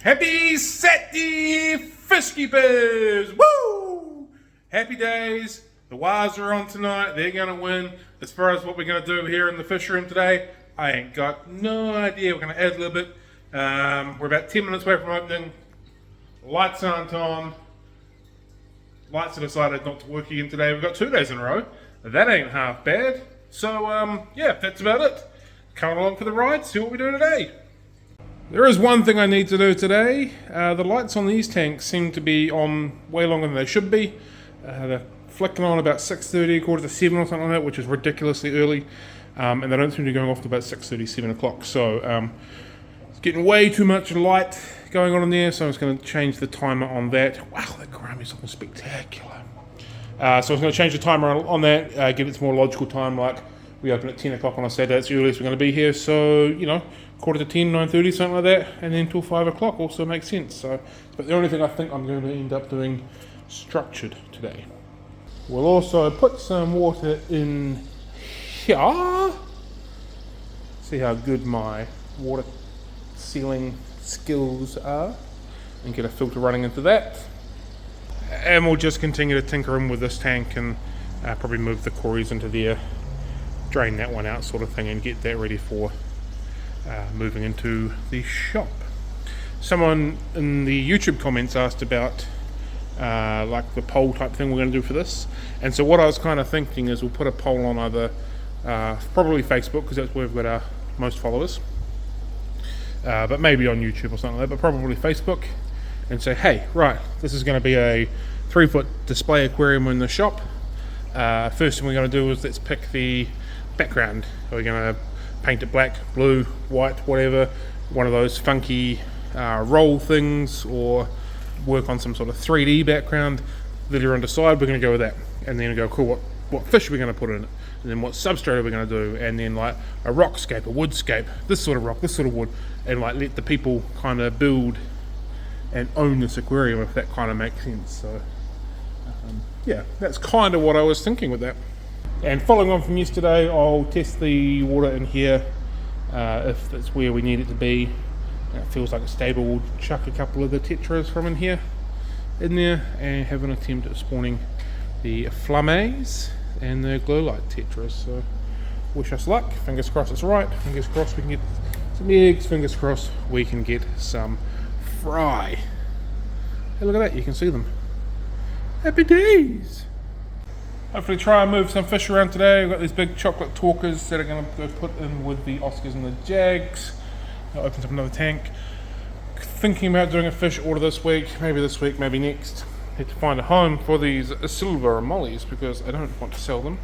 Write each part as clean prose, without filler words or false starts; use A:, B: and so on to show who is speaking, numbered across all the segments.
A: Happy Saturday, fish keepers! Woo! Happy days. The Waz are on tonight. They're going to win. As far as what we're going to do here in the fish room today, I ain't got no idea. We're going to add a little bit. We're about 10 minutes away from opening. Lights aren't on. Lights have decided not to work again today. We've got 2 days in a row. That ain't half bad. So, yeah, that's about it. Come along for the ride, see what we do today. There is one thing I need to do today. The lights on these tanks seem to be on way longer than they should be. They're flicking on about 6:30, quarter to 7 or something like that, which is ridiculously early. And they don't seem to be going off to about 6:30, 7 o'clock. So it's getting way too much light going on in there, so I'm just going to change the timer on that. Wow, that Grammy looking spectacular. So I was going to change the timer on that, give it some more logical time, like we open at 10 o'clock on a Saturday, that's the earliest we're going to be here, so, you know, quarter to 10, 9:30, something like that, and then till 5 o'clock also makes sense. So, but the only thing I think I'm going to end up doing structured today. We'll also put some water in here. See how good my water sealing skills are, and get a filter running into that. And we'll just continue to tinker in with this tank and probably move the cories into there, drain that one out sort of thing, and get that ready for moving into the shop. Someone in the YouTube comments asked about like the poll type thing we're going to do for this, and so what I was kind of thinking is we'll put a poll on either probably Facebook, because that's where we've got our most followers, but maybe on YouTube or something like that, but probably Facebook, and say, hey, right, this is going to be a 3-foot display aquarium in the shop. First thing we're going to do is let's pick the background. Are we going to paint it black, blue, white, whatever, one of those funky roll things, or work on some sort of 3D background? That you're undecided, we're going to go with that, and then go, cool, what fish are we going to put in it, and then what substrate are we going to do, and then like a rockscape, a woodscape, this sort of rock, this sort of wood, and like let the people kind of build and own this aquarium, if that kind of makes sense. So yeah, that's kind of what I was thinking with that. And following on from yesterday, I'll test the water in here. If that's where we need it to be, and it feels like it's stable, we'll chuck a couple of the tetras from in here in there and have an attempt at spawning the flammes and the glow light tetras. So wish us luck, fingers crossed it's right, fingers crossed we can get some eggs, fingers crossed we can get some fry. Hey, look at that, you can see them. Happy days! Hopefully try and move some fish around today. We've got these big chocolate talkers that are going to go put in with the Oscars and the Jags. That opens up another tank. Thinking about doing a fish order this week, maybe next. Need to find a home for these silver mollies because I don't want to sell them.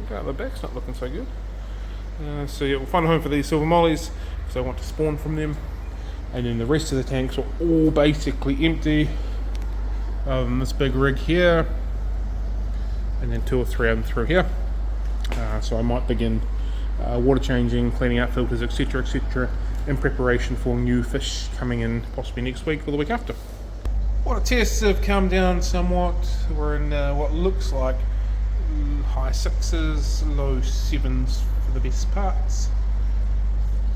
A: Okay, the back's not looking so good. So yeah, we'll find a home for these silver mollies because I want to spawn from them. And then the rest of the tanks are all basically empty, other than this big rig here, and then 2 or 3 of them through here. So I might begin water changing, cleaning out filters, etc, in preparation for new fish coming in possibly next week or the week after. Water tests have come down somewhat. We're in what looks like high 6s, low 7s for the best parts.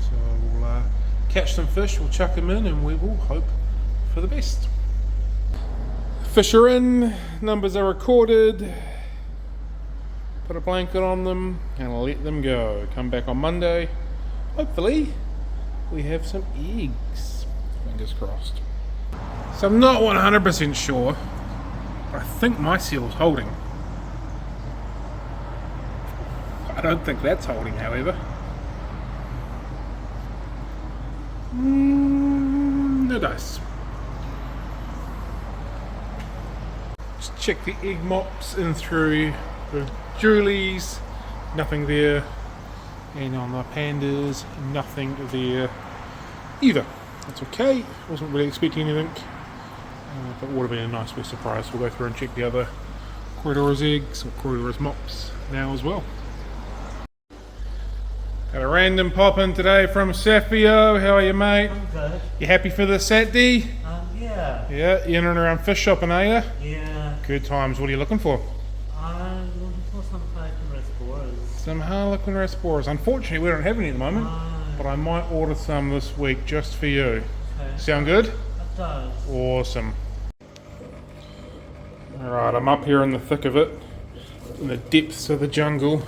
A: So we'll catch some fish, we'll chuck them in, and we will hope for the best. Fish are in, numbers are recorded. Put a blanket on them and let them go. Come back on Monday. Hopefully we have some eggs. Fingers crossed. So I'm not 100% sure, but I think my seal's holding. I don't think that's holding, however. No dice. Just check the egg mops in through the Julie's, nothing there, and on the pandas, nothing there either. That's okay, wasn't really expecting anything, but would have been a nice wee surprise. We'll go through and check the other Corridor's eggs, or Corridor's mops now as well. Got a random pop in today from Safio. How are you, mate?
B: I'm good.
A: You happy for the Saturday?
B: Yeah.
A: Yeah, you in and around fish shopping, are you?
B: Yeah.
A: Good times. What are you looking for?
B: I'm looking for some Harlequin spores.
A: Some Harlequin Rasboras. Unfortunately, we don't have any at the moment, but I might order some this week just for you.
B: Okay.
A: Sound good?
B: does.
A: Awesome. Alright, I'm up here in the thick of it, in the depths of the jungle.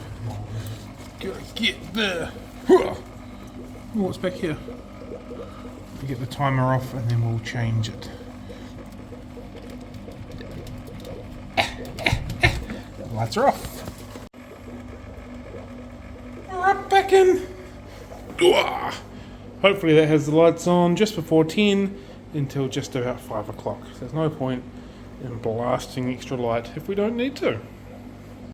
A: Gotta get there. Oh, what's back here? We get the timer off and then we'll change it. Lights are off. Alright, back in. Hopefully that has the lights on just before 10 until just about 5 o'clock. So there's no point in blasting extra light if we don't need to.